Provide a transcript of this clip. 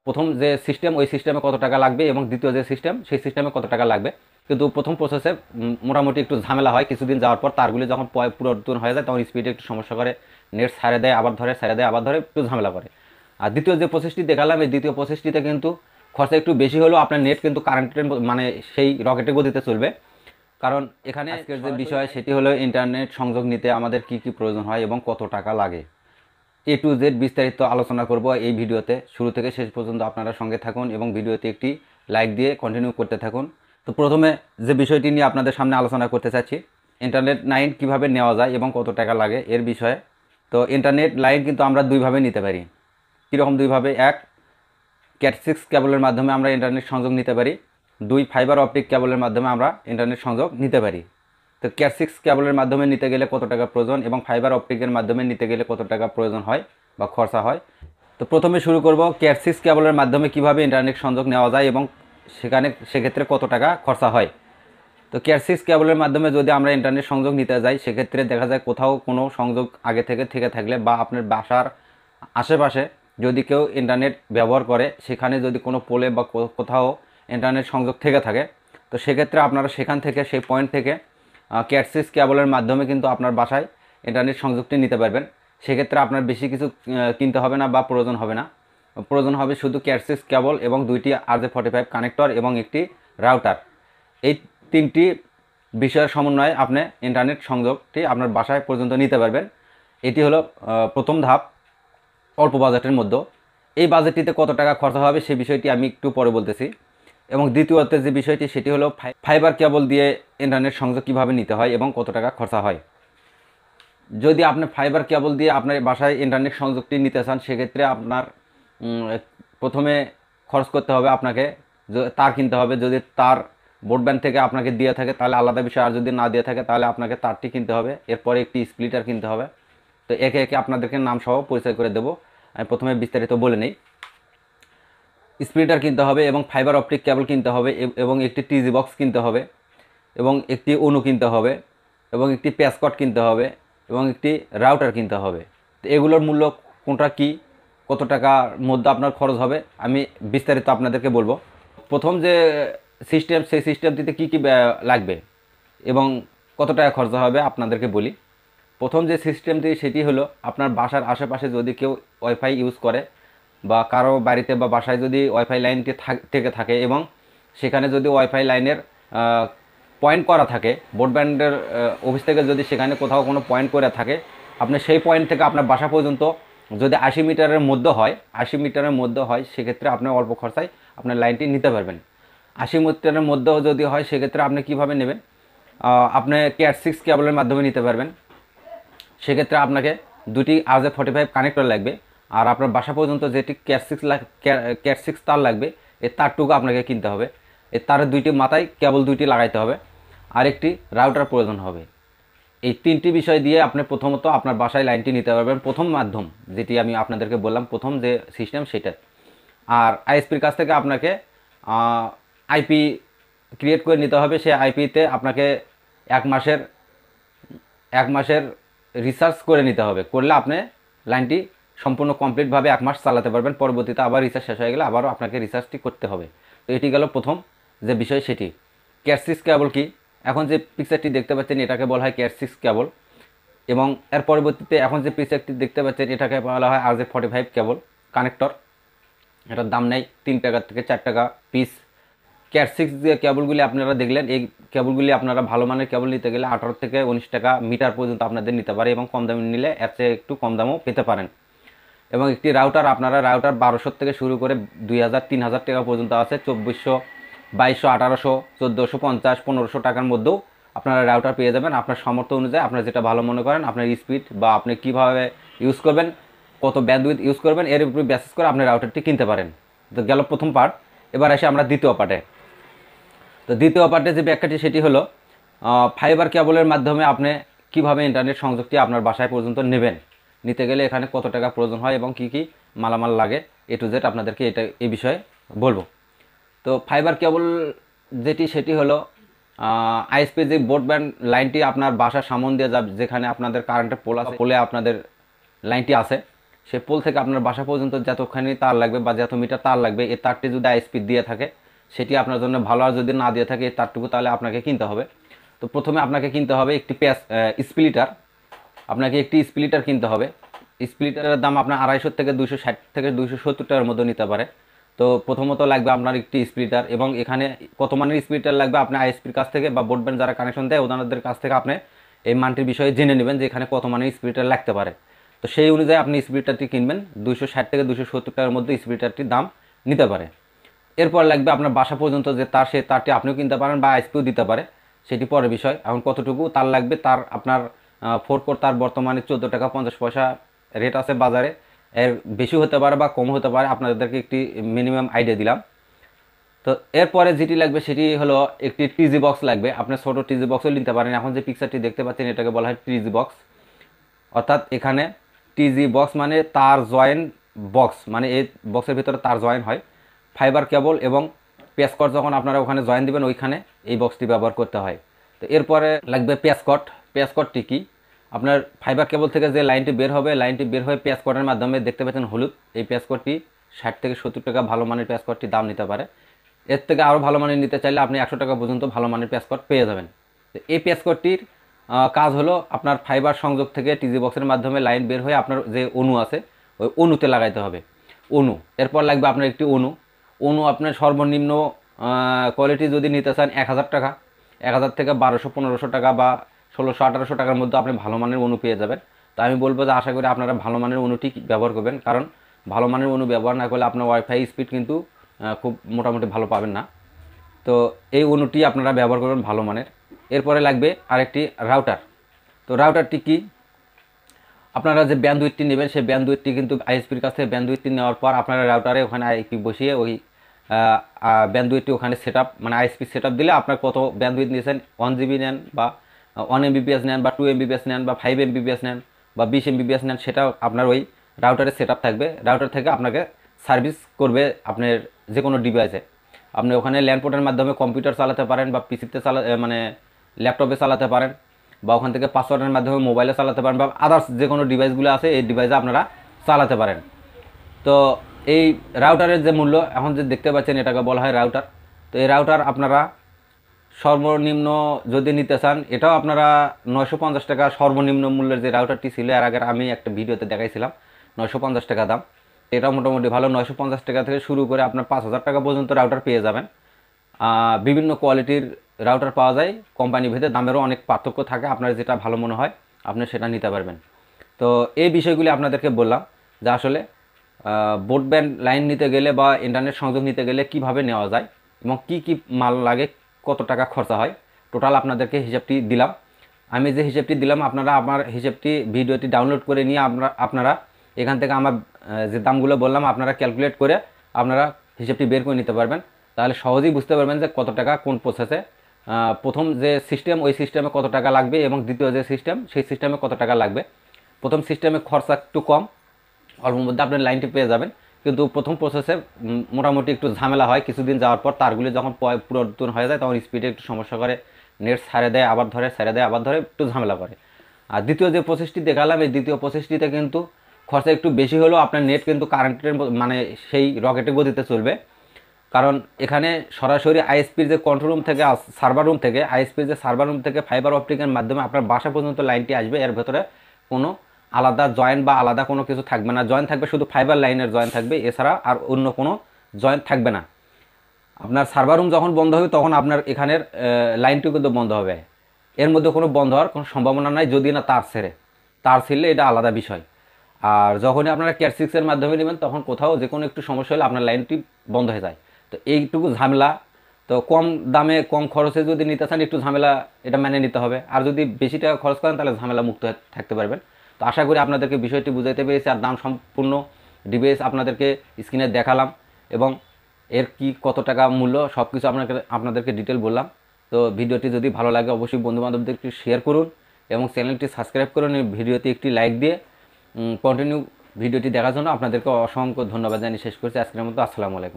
প্রথম যে সিস্টেম ওই সিস্টেমে কত টাকা লাগবে এবং দ্বিতীয় যে সিস্টেম সেই সিস্টেমে কত টাকা লাগবে। কিন্তু প্রথম প্রসেসে মোটামুটি একটু ঝামেলা হয়, কিছুদিন যাওয়ার পর তারগুলি যখন পুরাতন হয়ে যায় তখন স্পিডে একটু সমস্যা করে, নেট ছাড়ে দেয় আবার ধরে, ছাড়ে দেয় আবার ধরে, একটু ঝামেলা করে। আর দ্বিতীয় যে প্রসেসটি দেখালাম এই দ্বিতীয় প্রসেসটিতে কিন্তু খরচা একটু বেশি হলেও আপনার নেট কিন্তু কারেন্টের মানে সেই রকেটের গতিতে চলবে। কারণ এখানে আজকের যে বিষয় সেটি হলো ইন্টারনেট সংযোগ নিতে আমাদের কি কি প্রয়োজন হয় এবং কত টাকা লাগে। A to Z বিস্তারিত আলোচনা করব এই ভিডিওতে। শুরু থেকে শেষ পর্যন্ত আপনারা সঙ্গে থাকুন এবং ভিডিওতে একটি লাইক দিয়ে কন্টিনিউ করতে থাকুন। তো প্রথমে যে বিষয়টি নিয়ে আপনাদের সামনে আলোচনা করতে চাচ্ছি, ইন্টারনেট লাইন কিভাবে নেওয়া যায় এবং কত টাকা লাগে এর বিষয়ে। তো ইন্টারনেট লাইন কিন্তু আমরা দুইভাবে নিতে পারি। কীরকম দুইভাবে? এক, ক্যাট 6 কেবলের মাধ্যমে আমরা ইন্টারনেট সংযোগ নিতে পারি। দুই, ফাইবার অপটিক কেবলের মাধ্যমে আমরা ইন্টারনেট সংযোগ নিতে পারি। তো ক্যাট 6 কেবলের মাধ্যমে নিতে গেলে কত টাকা প্রয়োজন এবং ফাইবার অপটিকের মাধ্যমে নিতে গেলে কত টাকা প্রয়োজন হয় বা খরচা হয়। তো প্রথমে শুরু করব ক্যাট 6 কেবলের মাধ্যমে কিভাবে ইন্টারনেট সংযোগ নেওয়া যায় এবং সেক্ষেত্রে কত টাকা খরচা হয়। তো ক্যাট 6 কেবলের মাধ্যমে যদি আমরা ইন্টারনেট সংযোগ নিতে যাই সেক্ষেত্রে দেখা যায় কোথাও কোনো সংযোগ আগে থেকে থাকলে বা আপনার বাসার আশেপাশে যদি কেউ ইন্টারনেট ব্যবহার করে সেখানে যদি কোনো পোলে বা কোথাও ইন্টারনেট সংযোগ থেকে থাকে তো সেক্ষেত্রে আপনারা সেখান থেকে সেই পয়েন্ট থেকে ক্যাট 6 কেবলের মাধ্যমে কিন্তু আপনার বাসায় ইন্টারনেট সংযোগটি নিতে পারবেন। সেক্ষেত্রে আপনার বেশি কিছু কিনতে হবে না বা প্রয়োজন হবে না। প্রয়োজন হবে শুধু ক্যাট 6 কেবল এবং দুইটি RJ45 কানেক্টর এবং একটি রাউটার। এই তিনটি বিষয়ের সমন্বয়ে আপনি ইন্টারনেট সংযোগটি আপনার বাসায় পর্যন্ত নিতে পারবেন। এটি হলো প্রথম ধাপ, অল্প বাজেটের মধ্যে। এই বাজেটটিতে কত টাকা খরচা হবে সেই বিষয়টি আমি একটু পরে বলতেছি। এবং দ্বিতীয়ত যে বিষয়টি সেটি হলো ফাইবার কেবল দিয়ে ইন্টারনেট সংযোগ কীভাবে নিতে হয় এবং কত টাকা খরচা হয়। যদি আপনি ফাইবার কেবল দিয়ে আপনার বাসায় ইন্টারনেট সংযোগটি নিতে চান সেক্ষেত্রে আপনার প্রথমে খরচ করতে হবে, আপনাকে তার কিনতে হবে। যদি তার ব্রডব্যান্ড থেকে আপনাকে দিয়ে থাকে তাহলে আলাদা বিষয়, আর যদি না দিয়ে থাকে তাহলে আপনাকে তারটি কিনতে হবে। এরপরে একটি স্প্লিটার কিনতে হবে। তো একে একে আপনাদেরকে নাম সহ পরিচয় করে দেবো। আমি প্রথমে বিস্তারিত বলে নেই। স্প্লিটার কিনতে হবে এবং ফাইবার অপটিক কেবল কিনতে হবে এবং একটি টিজি বক্স কিনতে হবে এবং একটি অনু কিনতে হবে এবং একটি প্যাসকট কিনতে হবে এবং একটি রাউটার কিনতে হবে। তো এগুলোর মূল্য কোনটা কি, কত টাকার মধ্যে আপনার খরচ হবে আমি বিস্তারিত আপনাদেরকে বলবো। প্রথম যে সিস্টেম সেই সিস্টেমটিতে কী কী লাগবে এবং কত টাকা খরচা হবে আপনাদেরকে বলি। প্রথম যে সিস্টেমটি সেটি হলো আপনার বাসার আশেপাশে যদি কেউ ওয়াইফাই ইউজ করে বা কারো বাড়িতে বা বাসায় যদি ওয়াইফাই লাইনটি থেকে থাকে এবং সেখানে যদি ওয়াইফাই লাইনের পয়েন্ট করা থাকে, ব্রডব্যান্ডের অফিস থেকে যদি সেখানে কোথাও কোনো পয়েন্ট করে থাকে, আপনি সেই পয়েন্ট থেকে আপনার বাসা পর্যন্ত যদি 80 মিটারের মধ্যে হয়, 80 মিটারের মধ্যে হয় সেক্ষেত্রে আপনি অল্প খরচায় আপনার লাইনটি নিতে পারবেন। 80 মিটারের মধ্যেও যদি হয় সেক্ষেত্রে আপনি কীভাবে নেবেন, আপনি ক্যাট 6 কেবলের মাধ্যমে নিতে পারবেন। সেক্ষেত্রে আপনাকে দুটি RJ45 কানেক্টর লাগবে আর আপনার বাসা পর্যন্ত যেটি ক্যাট 6 তার লাগবে এই তারটুকু আপনাকে কিনতে হবে। এই তারের দুইটি মাথায় কেবল দুইটি লাগাইতে হবে আর একটি রাউটার প্রয়োজন হবে। এই তিনটি বিষয় দিয়ে আপনি প্রথমত আপনার বাসায় লাইনটি নিতে পারবেন। প্রথম মাধ্যম যেটি আমি আপনাদেরকে বললাম, প্রথম যে সিস্টেম সেটা। আর আইএসপির কাছ থেকে আপনাকে আইপি ক্রিয়েট করে নিতে হবে। সেই আইপিতে আপনাকে এক মাসের রিসার্চ করে নিতে হবে। করলে আপনি লাইনটি সম্পূর্ণ কমপ্লিটভাবে 1 মাস চালাতে পারবেন। পরবর্তীতে আবার রিসার্চ শেষ হয়ে গেলে আবারও আপনাকে রিসার্চটি করতে হবে। তো এটি গেল প্রথম যে বিষয় সেটি। ক্যাট 6 কেবল কি, এখন যে পিকচারটি দেখতে পাচ্ছেন এটাকে বলা হয় ক্যাট 6 কেবল এবং এর পরবর্তীতে এখন যে পিকচারটি দেখতে পাচ্ছেন এটাকে বলা হয় RJ45 কেবল কানেক্টর। এটার দাম নেই 3 টাকা থেকে 4 টাকা পিস। ক্যাট 6 যে কেবলগুলি আপনারা দেখলেন এই কেবলগুলি আপনারা ভালো মানের কেবল নিতে গেলে 18 থেকে 19 টাকা মিটার পর্যন্ত আপনাদের নিতে পারে এবং কম দামে নিলে এর চেয়ে একটু কম দামও পেতে পারেন। এবং একটি রাউটার, আপনারা রাউটার 1200 থেকে শুরু করে 2000 3000 টাকা পর্যন্ত আছে। 2400 2200 1800 1450 1500 টাকার মধ্যেও আপনারা রাউটার পেয়ে যাবেন। আপনার সামর্থ্য অনুযায়ী আপনারা যেটা ভালো মনে করেন, আপনার স্পিড বা আপনি কীভাবে ইউজ করবেন, কত ব্যান্ডউইথ ইউজ করবেন এর উপর বেসিস করে আপনি রাউটারটি কিনতে পারেন। তো গেল প্রথম পার্ট। এবার আসি আমরা দ্বিতীয় পার্টে। তো দ্বিতীয় পার্টে যে ব্যাখ্যাটি সেটি হলো ফাইবার কেবলের মাধ্যমে আপনি কিভাবে ইন্টারনেট সংযোগটি আপনার বাসায় পর্যন্ত নেবেন। নিতে গেলে এখানে কত টাকা প্রয়োজন হয় এবং কী মালামাল লাগে A to Z আপনাদেরকে এই বিষয়ে বলবো। তো ফাইবার কেবল যেটি সেটি হলো আইএসপি যে ব্রডব্যান্ড লাইনটি আপনার বাসার সামন দিয়ে যাবে, যেখানে আপনাদের কারেন্টের পোল আছে, পোলে আপনাদের লাইনটি আছে সে পোল থেকে আপনার বাসা পর্যন্ত যতখানি তার লাগবে বা যত মিটার তার লাগবে, এই তারটি যদি আইএসপি দিয়ে থাকে সেটি আপনার জন্য ভালো, আর যদি না দিয়ে থাকে এই তারটুকু তাহলে আপনাকে কিনতে হবে। তো প্রথমে আপনাকে কিনতে হবে একটি স্প্লিটার, আপনাকে একটি স্প্লিটার কিনতে হবে। স্প্লিটারের দাম আপনার 250 থেকে 260 থেকে 270 টাকার মধ্যে নিতে পারে। তো প্রথমত লাগবে আপনার একটি স্প্লিটার, এবং এখানে কত মানের স্প্লিটার লাগবে আপনি আইএসপির কাছ থেকে বা ব্রডব্যান্ড যারা কানেকশন দেয় ওনাদের কাছ থেকে আপনি এই মানটির বিষয়ে জেনে নেবেন যে এখানে কত মানের স্প্লিটার লাগতে পারে। তো সেই অনুযায়ী আপনি স্প্লিটারটি কিনবেন। 260 থেকে 270 টাকার মধ্যে স্প্লিটারটির দাম নিতে পারে। এরপর লাগবে আপনার বাসা পর্যন্ত যে তার, সেই তারটি আপনিও কিনতে পারেন বা আইএসপিও দিতে পারে, সেটি পরের বিষয়। এখন কতটুকু তার লাগবে, তার আপনার 4 কোর তার বর্তমানে 14 টাকা 50 পয়সা রেট আছে বাজারে, এর বেশি হতে পারে বা কম হতে পারে, আপনাদেরকে একটি মিনিমাম আইডিয়া দিলাম। তো এরপরে যেটি লাগবে সেটি হলো একটি টিজি বক্স লাগবে। আপনি ছোটো টিজি বক্সও নিতে পারেন। এখন যে পিকচারটি দেখতে পাচ্ছেন এটাকে বলা হয় টিজি বক্স, অর্থাৎ এখানে টিজি বক্স মানে তার জয়েন বক্স, মানে এই বক্সের ভিতরে তার জয়েন হয়। ফাইবার কেবল এবং পেসকট যখন আপনারা ওখানে জয়েন দিবেন ওইখানে এই বক্সটি ব্যবহার করতে হয়। তো এরপরে লাগবে পেসকট। পেসকটটি কি, আপনার ফাইবার কেবল থেকে যে লাইনটি বের হবে, লাইনটি বের হয়ে পেসকটের মাধ্যমে দেখতে পাচ্ছেন হলুদ, এই পেসকটটি 60 থেকে 70 টাকা ভালো মানের পেসকটটি দাম নিতে পারে। এর থেকে আরও ভালো মানের নিতে চাইলে আপনি 100 টাকা পর্যন্ত ভালো মানের পেসকট পেয়ে যাবেন। তো এই পেসকটটির কাজ হলো আপনার ফাইবার সংযোগ থেকে টিজি বক্সের মাধ্যমে লাইন বের হয়ে আপনার যে অণু আছে ওই অণুতে লাগাইতে হবে, অণু। এরপর লাগবে আপনার একটি অণু। অণু আপনার সর্বনিম্ন কোয়ালিটি যদি নিতে চান 1000 টাকা, 1000 থেকে 1200-1500 টাকা বা 1600-1800 টাকার মধ্যে আপনি ভালো মানের অণু পেয়ে যাবেন। তো আমি বলবো যে আশা করি আপনারা ভালো মানের অণুটি ব্যবহার করবেন, কারণ ভালো মানের অণু ব্যবহার না করলে আপনার ওয়াইফাই স্পিড কিন্তু খুব মোটামুটি ভালো পাবেন না। তো এই অণুটি আপনারা ব্যবহার করবেন ভালো মানের। এরপরে লাগবে আরেকটি রাউটার। তো রাউটারটি কি, আপনারা যে ব্যান্ডউইথটি নেবেন সেই ব্যান্ডউইথটি কিন্তু আইএসপির কাছ থেকে ব্যান্ডউইথটি নেওয়ার পর আপনারা রাউটারে ওখানে আইপি বসিয়ে ওই ব্যান্ডউইথটি ওখানে মানে আইএসপি সেট দিলে আপনার কত ব্যান্ডউইথ নিয়েছেন, 1 জিবি নেন বা 1 MBPS নেন বা 2 MBPS নেন বা 5 MBPS নেন বা 20 MBPS নেন, সেটা আপনার ওই রাউটারে সেট থাকবে। রাউটার থেকে আপনাকে সার্ভিস করবে আপনার যে কোনো ডিভাইসে। আপনি ওখানে ল্যান্ড পোর্টের মাধ্যমে কম্পিউটার চালাতে পারেন বা পিসিতে মানে ল্যাপটপে চালাতে পারেন, বা ওখান থেকে পাসওয়ার্ডের মাধ্যমে মোবাইলে চালাতে পারেন, বা আদার্স যে কোনো ডিভাইসগুলো আছে এই ডিভাইসে আপনারা চালাতে পারেন। তো এই রাউটারের যে মূল্য এখন যে দেখতে পাচ্ছেন এটাকে বলা হয় রাউটার। তো এই রাউটার আপনারা সর্বনিম্ন যদি নিতে চান এটাও আপনারা 950 টাকা সর্বনিম্ন মূল্যের যে রাউটারটি ছিল, এর আগে আমি একটা ভিডিওতে দেখাইছিলাম 950 টাকা দাম। এটা মোটামুটি ভালো। 950 টাকা থেকে শুরু করে আপনার 5000 টাকা পর্যন্ত রাউটার পেয়ে যাবেন। বিভিন্ন কোয়ালিটির রাউটার পাওয়া যায়, কোম্পানি ভেদে দামেরও অনেক পার্থক্য থাকে। আপনার যেটা ভালো মনে হয় আপনি সেটা নিতে পারবেন। তো এই বিষয়গুলি আপনাদেরকে বললাম যে আসলে ব্রডব্যান্ড লাইন নিতে গেলে বা ইন্টারনেট সংযোগ নিতে গেলে কিভাবে নেওয়া যায় এবং কি কি মাল লাগে, কত টাকা খরচা হয়, টোটাল আপনাদেরকে হিসাবটি দিলাম। আমি যে হিসাবটি দিলাম আপনারা আমার হিসাবটি ভিডিওটি ডাউনলোড করে নিয়ে আপনারা এখান থেকে আমার যে দামগুলো বললাম আপনারা ক্যালকুলেট করে আপনারা হিসাবটি বের করে নিতে পারবেন। তাহলে সহজেই বুঝতে পারবেন যে কত টাকা কোন প্রসেসে, প্রথম যে সিস্টেম ওই সিস্টেমে কত টাকা লাগবে এবং দ্বিতীয় যে সিস্টেম সেই সিস্টেমে কত টাকা লাগবে। প্রথম সিস্টেমে খরচা একটু কম, অল্পের মধ্যে আপনি লাইনটি পেয়ে যাবেন, কিন্তু প্রথম প্রসেসে মোটামুটি একটু ঝামেলা হয়। কিছুদিন যাওয়ার পর তারগুলি যখন পুরাতন হয়ে যায় তখন স্পিডে একটু সমস্যা করে, নেট ছাড়ে দেয় আবার ধরে, ছাড়ে দেয় আবার ধরে, একটু ঝামেলা করে। আর দ্বিতীয় যে প্রসেসটি দেখালাম এই দ্বিতীয় প্রসেসটিতে কিন্তু খরচা একটু বেশি হলেও আপনার নেট কিন্তু কারেন্টের মানে সেই রকেটের গতিতে চলবে, কারণ এখানে সরাসরি আইএসপির যে কন্ট্রোল রুম থেকে সার্ভার রুম থেকে আইএসপির যে সার্ভার রুম থেকে ফাইবার অপটিকের মাধ্যমে আপনার বাসা পর্যন্ত লাইনটি আসবে। এর ভেতরে কোনো আলাদা জয়েন্ট বা আলাদা কোনো কিছু থাকবে না, জয়েন্ট থাকবে শুধু ফাইবার লাইনের জয়েন্ট থাকবে, এছাড়া আর অন্য কোনো জয়েন্ট থাকবে না। আপনার সার্ভার রুম যখন বন্ধ হবে তখন আপনার এখানের লাইনটিও কিন্তু বন্ধ হবে। এর মধ্যে কোনো বন্ধ হওয়ার কোনো সম্ভাবনা নাই, যদি না তার ছিঁড়লে এটা আলাদা বিষয়। আর যখনই আপনারা ক্যাট 6-এর মাধ্যমে নেবেন তখন কোথাও যে কোনো একটু সমস্যা হলে আপনার লাইনটি বন্ধ হয়ে যায়। তো এইটুকু ঝামেলা, তো কম দামে কম খরচে যদি নিতে চান একটু ঝামেলা এটা মেনে নিতে হবে, আর যদি বেশি টাকা খরচ করেন তাহলে ঝামেলা মুক্ত থাকতে পারবেন। তো আশা করি আপনাদেরকে বিষয়টি বুঝাইতে পেরেছি, আর দাম সম্পূর্ণ ডিভাইস আপনাদেরকে স্ক্রিনে দেখালাম এবং এর কি কত টাকা মূল্য সব কিছু আপনাদেরকে ডিটেল বললাম। তো ভিডিওটি যদি ভালো লাগে অবশ্যই বন্ধুবান্ধবদেরকে শেয়ার করুন এবং চ্যানেলটি সাবস্ক্রাইব করুন। এই ভিডিওতে একটি লাইক দিয়ে কন্টিনিউ ভিডিওটি দেখার জন্য আপনাদেরকে অসংখ্য ধন্যবাদ জানিয়ে শেষ করছি আজকের মতো। আসসালামু আলাইকুম।